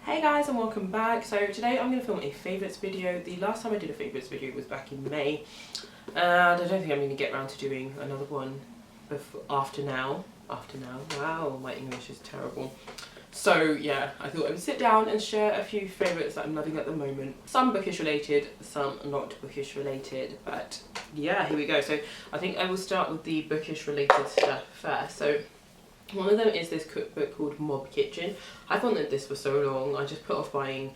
Hey guys, and welcome back. So today I'm going to film a favourites video. The last time I did a favourites video was back in May, and I don't think I'm going to get around to doing another one after now. Wow, my English is terrible. So yeah, I thought I would sit down and share a few favourites that I'm loving at the moment. Some bookish related, some not bookish related, but yeah, here we go. So I think I will start with the bookish related stuff first. So one of them is this cookbook called Mob Kitchen. I've wanted this for so long. I just put off buying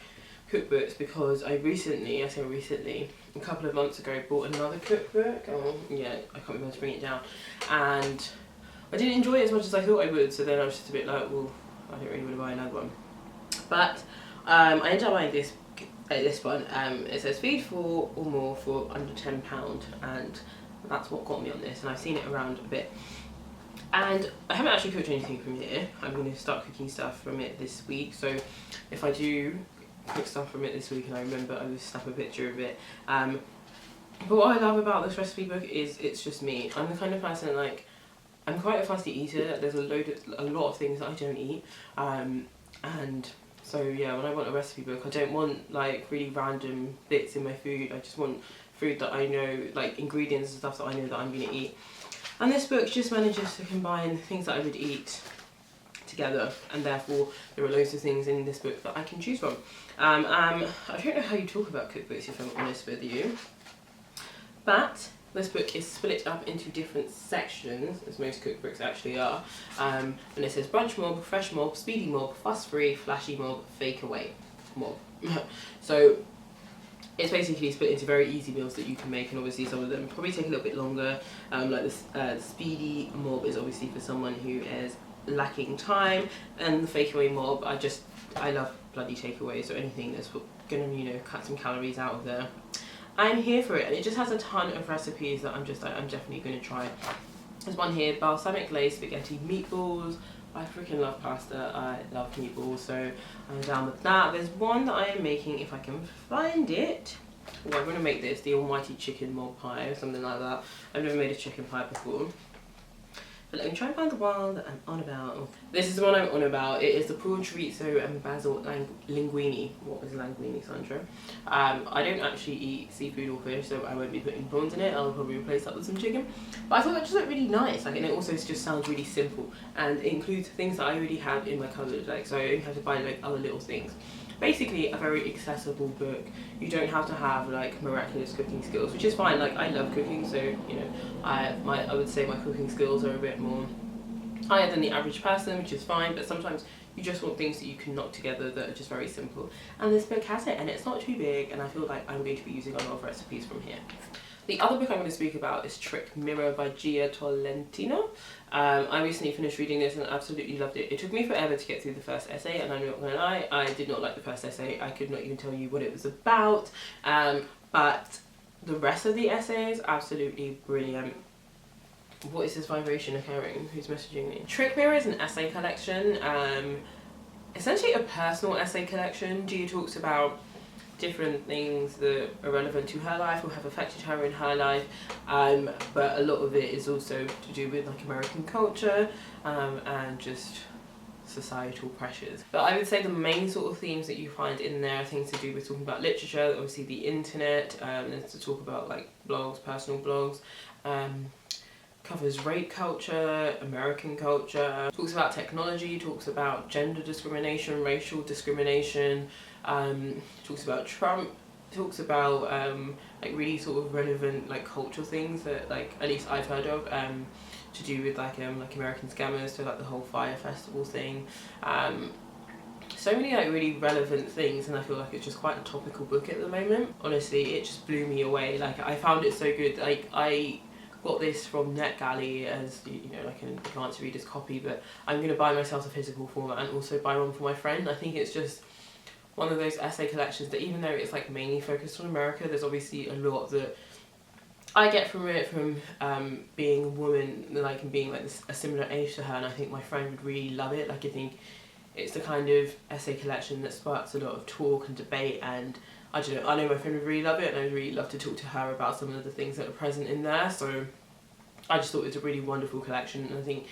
cookbooks because I recently, a couple of months ago, bought another cookbook. Oh yeah, I can't remember to bring it down. And I didn't enjoy it as much as I thought I would, so then I was just a bit like, well, I don't really want to buy another one. But I ended up buying this one. It says feed 4 or more for under £10, and that's what got me on this, and I've seen it around a bit. And I haven't actually cooked anything from here. I'm going to start cooking stuff from it this week, so if I do cook stuff from it this week and I remember, I will snap a picture of it. But what I love about this recipe book is it's just me. I'm the kind of person, like, I'm quite a fussy eater. There's a lot of things that I don't eat, and so yeah, when I want a recipe book, I don't want like really random bits in my food. I just want food that I know, like ingredients and stuff that I know that I'm going to eat. And this book just manages to combine things that I would eat together, and therefore there are loads of things in this book that I can choose from. I don't know how you talk about cookbooks, if I'm honest with you, but this book is split up into different sections, as most cookbooks actually are, and it says brunch mob, fresh mob, speedy mob, fuss free, flashy mob, fake away mob. So it's basically split into very easy meals that you can make, and obviously some of them probably take a little bit longer. Like this speedy mob is obviously for someone who is lacking time, and the fake away mob, I love bloody takeaway, so anything that's gonna, you know, cut some calories out of there, I'm here for it. And it just has a ton of recipes that I'm definitely gonna try. There's one here, balsamic glazed spaghetti meatballs. I freaking love pasta, I love meatballs, so I'm down with that. There's one that I am making, if I can find it. Oh, I'm going to make this, the almighty chicken mob pie or something like that. I've never made a chicken pie before. But let me try and find the one that I'm on about. This is the one I'm on about. It is the prawn chorizo and basil linguine. What is linguine, Sandra? I don't actually eat seafood or fish, so I won't be putting prawns in it. I'll probably replace that with some chicken. But I thought that just looked really nice, like, and it also just sounds really simple. And it includes things that I already have in my cupboard, like, so I only have to buy like other little things. Basically a very accessible book. You don't have to have like miraculous cooking skills, which is fine. Like, I love cooking, so you know, I would say my cooking skills are a bit more higher than the average person, which is fine, but sometimes you just want things that you can knock together that are just very simple. And this book has it, and it's not too big, and I feel like I'm going to be using a lot of recipes from here. The other book I'm going to speak about is Trick Mirror by Gia Tolentino. I recently finished reading this and absolutely loved it. It took me forever to get through the first essay, and I'm not going to lie, I did not like the first essay. I could not even tell you what it was about, but the rest of the essay is absolutely brilliant. What is this vibration occurring? Who's messaging me? Trick Mirror is an essay collection, essentially a personal essay collection. Gia talks about different things that are relevant to her life or have affected her in her life, but a lot of it is also to do with like American culture and just societal pressures. But I would say the main sort of themes that you find in there are things to do with talking about literature, obviously the internet, there's to talk about like blogs, personal blogs, covers rape culture, American culture, talks about technology, talks about gender discrimination, racial discrimination, talks about Trump, talks about like really sort of relevant like cultural things that, like, at least I've heard of, to do with like American scammers, so like the whole Fire Festival thing. So many like really relevant things, and I feel like it's just quite a topical book at the moment. Honestly, it just blew me away. Like, I found it so good. Like, I got this from NetGalley as, you know, like an advanced reader's copy, but I'm going to buy myself a physical format and also buy one for my friend. I think it's just one of those essay collections that, even though it's like mainly focused on America, there's obviously a lot that I get from it, from being a woman, like, and being like a similar age to her, and I think my friend would really love it. Like, I think it's the kind of essay collection that sparks a lot of talk and debate, and I don't know, I know my friend would really love it, and I'd really love to talk to her about some of the things that are present in there. So I just thought it was a really wonderful collection, and I think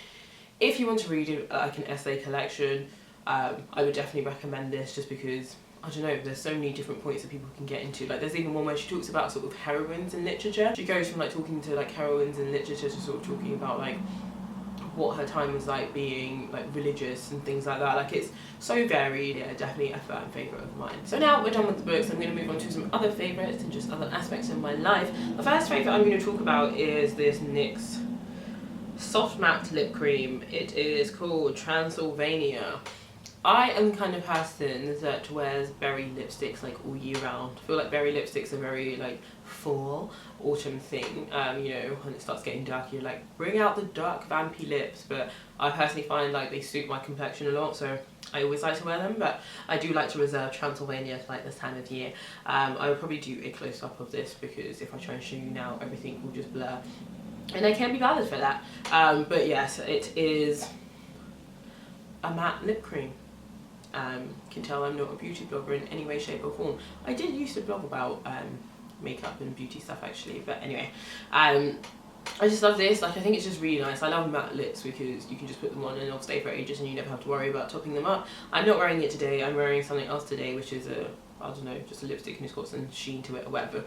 if you want to read like an essay collection, I would definitely recommend this just because, I don't know, there's so many different points that people can get into. Like there's even one where she talks about sort of heroines in literature. She goes from like talking to like heroines in literature to sort of talking about like what her time was like being like religious and things like that. Like it's so varied. Yeah, definitely a fan favourite of mine. So now we're done with the books, I'm going to move on to some other favourites and just other aspects of my life. The first favourite I'm going to talk about is this NYX soft matte lip cream. It is called Transylvania. I am the kind of person that wears berry lipsticks like all year round. I feel like berry lipsticks are very like fall, autumn thing. You know, when it starts getting dark, you're like, bring out the dark vampy lips. But I personally find like they suit my complexion a lot, so I always like to wear them. But I do like to reserve Transylvania for like this time of year. I would probably do a close up of this because if I try and show you now, everything will just blur. And I can't be bothered for that. But yes, it is a matte lip cream. Can tell I'm not a beauty blogger in any way, shape or form. I did used to blog about makeup and beauty stuff actually, but anyway. I just love this. Like I think it's just really nice. I love matte lips because you can just put them on and they'll stay for ages and you never have to worry about topping them up. I'm not wearing it today. I'm wearing something else today, which is a, I don't know, just a lipstick and it's got some sheen to it or whatever.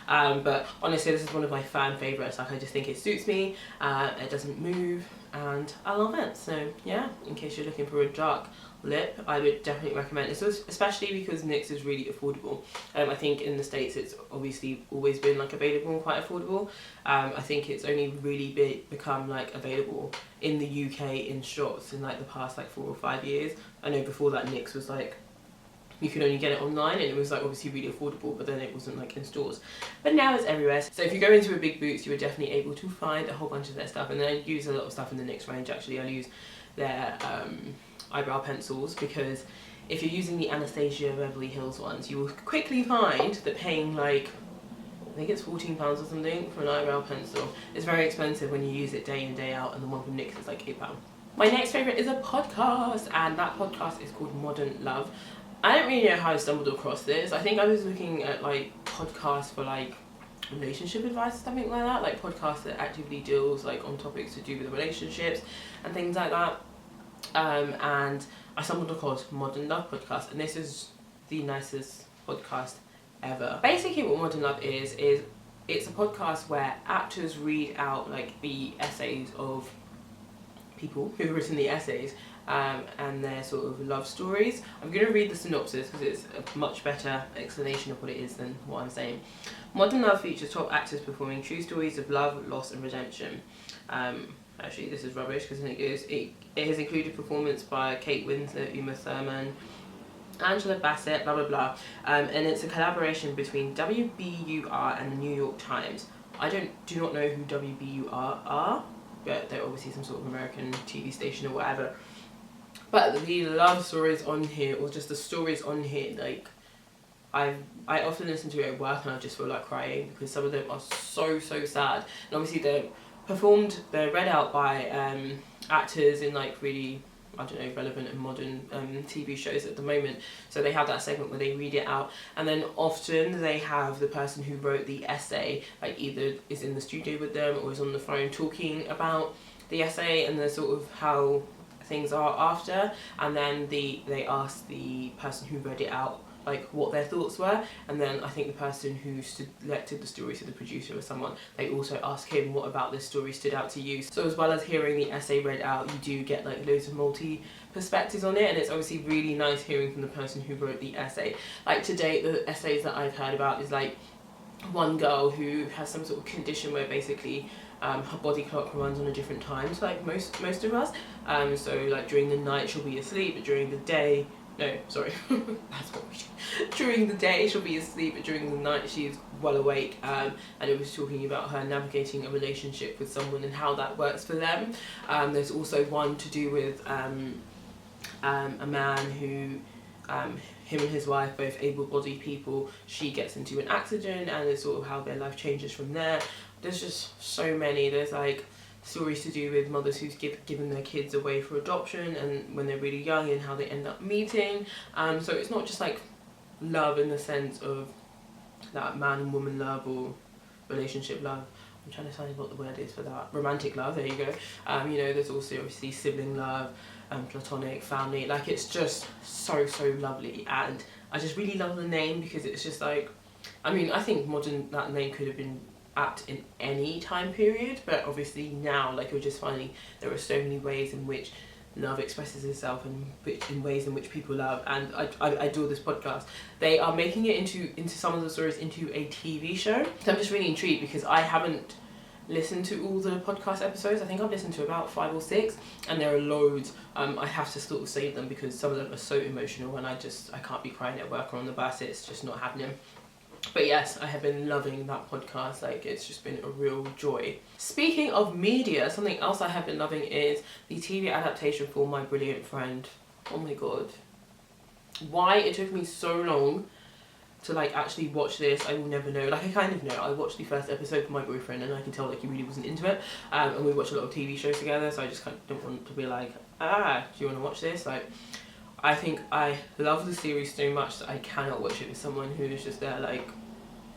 But honestly, this is one of my fan favourites. Like I just think it suits me. It doesn't move and I love it. So yeah, in case you're looking for a dark lip, I would definitely recommend this, especially because NYX is really affordable. I think in the States it's obviously always been like available and quite affordable. I think it's only really become like available in the UK in shops in like the past like 4 or 5 years. I know before that NYX was like, you could only get it online and it was like obviously really affordable, but then it wasn't like in stores. But now it's everywhere. So if you go into a big Boots, you are definitely able to find a whole bunch of their stuff. And then I use a lot of stuff in the NYX range actually. I use their eyebrow pencils because if you're using the Anastasia Beverly Hills ones, you will quickly find that paying like, I think it's £14 or something for an eyebrow pencil is very expensive when you use it day in day out, and the one from NYX is like £8. My next favourite is a podcast, and that podcast is called Modern Love. I don't really know how I stumbled across this. I think I was looking at like podcasts for like relationship advice or something like that, like podcasts that actively deals like on topics to do with relationships and things like that. And I stumbled across Modern Love podcast, and this is the nicest podcast ever. Basically what Modern Love is it's a podcast where actors read out like the essays of people who've written the essays and their sort of love stories. I'm going to read the synopsis because it's a much better explanation of what it is than what I'm saying. Modern Love features top actors performing true stories of love, loss and redemption. Actually this is rubbish because it has included performance by Kate Winslet, Uma Thurman, Angela Bassett, blah blah blah, and it's a collaboration between WBUR and the New York Times. I do not know who WBUR are, but they're obviously some sort of American TV station or whatever. But the love stories on here, or just the stories on here, like I often listen to it at work and I just feel like crying because some of them are so sad. And obviously they're read out by actors in like really, I don't know, relevant and modern TV shows at the moment. So they have that segment where they read it out, and then often they have the person who wrote the essay like either is in the studio with them or is on the phone talking about the essay and the sort of how things are after, and then they ask the person who read it out like what their thoughts were, and then I think the person who selected the story, so the producer or someone, they also ask him what about this story stood out to you. So as well as hearing the essay read out, you do get like loads of multi perspectives on it, and it's obviously really nice hearing from the person who wrote the essay. Like to date, the essays that I've heard about is like one girl who has some sort of condition where basically her body clock runs on a different time to like most of us. So like during the night she'll be asleep, but during the day, no, sorry, that's what we do. During the day she'll be asleep, but during the night she's well awake. And it was talking about her navigating a relationship with someone and how that works for them. There's also one to do with a man who, him and his wife, both able-bodied people, she gets into an accident and it's sort of how their life changes from there. There's just so many. There's like stories to do with mothers who's given their kids away for adoption and when they're really young and how they end up meeting. So it's not just like love in the sense of that man and woman love or relationship love. I'm trying to find what the word is for that. Romantic love, there you go. You know, there's also obviously sibling love, platonic, family. Like, it's just so lovely, and I just really love the name because it's just like, I mean, I think modern, that name could have been apt in any time period, but obviously now, like, you're just finding there are so many ways in which love expresses itself and in ways in which people love, and I adore this podcast. They are making it into some of the stories into a TV show, so I'm just really intrigued because I haven't listened to all the podcast episodes. I think I've listened to about 5 or 6, and there are loads. I have to sort of save them because some of them are so emotional, and I can't be crying at work or on the bus. It's just not happening. But yes, I have been loving that podcast. Like, it's just been a real joy. Speaking of media, something else I have been loving is the TV adaptation for My Brilliant Friend. Oh my god. Why it took me so long to like actually watch this, I will never know. Like, I kind of know. I watched the first episode for my boyfriend and I can tell like he really wasn't into it. And we watch a lot of TV shows together, so I just kind of don't want to be like, do you want to watch this? Like, I think I love the series so much that I cannot watch it with someone who is just there like,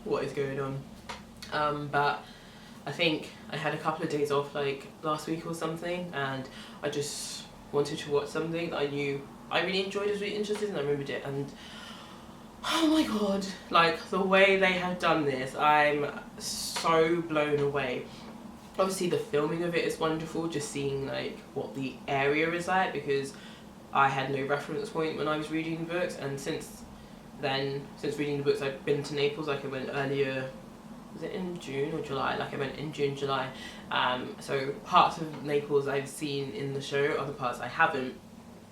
what is going on? But I think I had a couple of days off like last week or something, and I just wanted to watch something that I knew I really enjoyed, was really interested in, and I remembered it, and oh my god, like the way they have done this, I'm so blown away. Obviously the filming of it is wonderful, just seeing like what the area is like, because I had no reference point when I was reading the books, and since reading the books I've been to Naples. Like, I went earlier, was it in June or July? Like, I went in June, July. So parts of Naples I've seen in the show, other parts I haven't.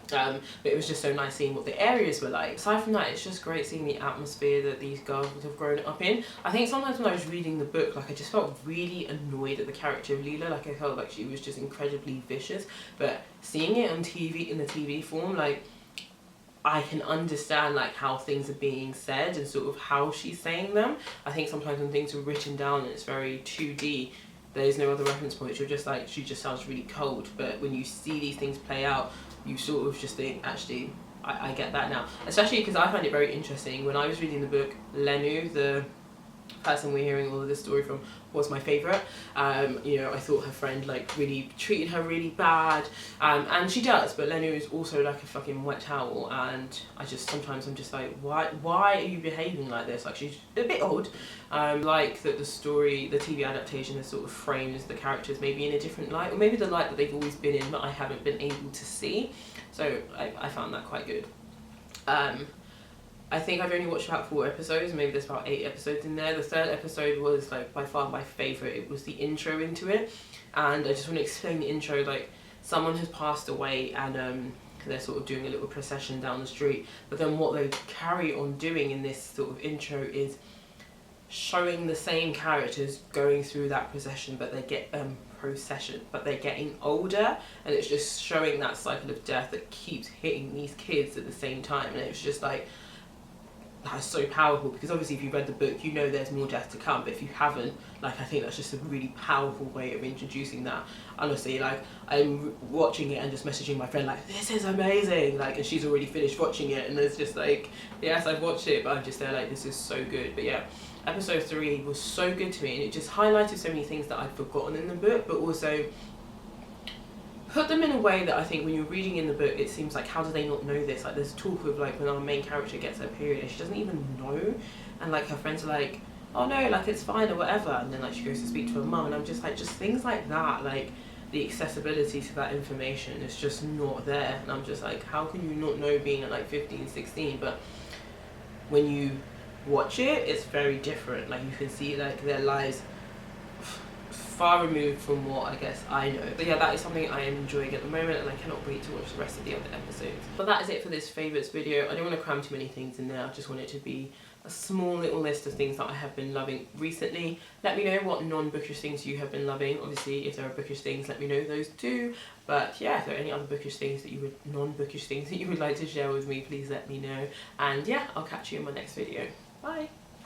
But it was just so nice seeing what the areas were like. Aside from that, it's just great seeing the atmosphere that these girls would have grown up in. I think sometimes when I was reading the book, like, I just felt really annoyed at the character of Lila. Like, I felt like she was just incredibly vicious. But seeing it on TV, in the TV form, like, I can understand like how things are being said and sort of how she's saying them. I think sometimes when things are written down and it's very 2D, there's no other reference points. You're just like, she just sounds really cold. But when you see these things play out, you sort of just think, actually, I get that now. Especially because I find it very interesting. When I was reading the book, Lenu, the person we're hearing all of this story from, was my favourite. You know, I thought her friend like really treated her really bad, and she does, but Lenu is also like a fucking wet towel, and sometimes I'm just like, why are you behaving like this? Like, she's a bit odd. Like that the story, the TV adaptation has sort of frames the characters maybe in a different light, or maybe the light that they've always been in but I haven't been able to see, so I found that quite good. I think I've only watched about 4 episodes, maybe there's about 8 episodes in there. The 3rd episode was like by far my favourite. It was the intro into it, and I just want to explain the intro. Like, someone has passed away and they're sort of doing a little procession down the street, but then what they carry on doing in this sort of intro is showing the same characters going through that procession, but they're getting older, and it's just showing that cycle of death that keeps hitting these kids at the same time. And it's just like, that's so powerful, because obviously if you've read the book you know there's more death to come, but if you haven't, like, I think that's just a really powerful way of introducing that. Honestly, like, I'm watching it and just messaging my friend like, this is amazing, like, and she's already finished watching it, and it's just like, yes, I've watched it, but I'm just there like, this is so good. But yeah, episode 3 was so good to me, and it just highlighted so many things that I'd forgotten in the book, but also put them in a way that I think when you're reading in the book, it seems like, how do they not know this? Like, there's talk of like when our main character gets her period and she doesn't even know, and like her friends are like, oh no, like it's fine or whatever, and then like she goes to speak to her mum, and I'm just like, just things like that, like the accessibility to that information is just not there, and I'm just like, how can you not know being at like 15, 16? But when you watch it, it's very different. Like, you can see like their lives far removed from what I guess I know. But yeah, that is something I am enjoying at the moment, and I cannot wait to watch the rest of the other episodes. But that is it for this favourites video. I don't want to cram too many things in there. I just want it to be a small little list of things that I have been loving recently. Let me know what non-bookish things you have been loving. Obviously, if there are bookish things, let me know those too. But yeah, if there are any other bookish things that you would, non-bookish things that you would like to share with me, please let me know. And yeah, I'll catch you in my next video. Bye!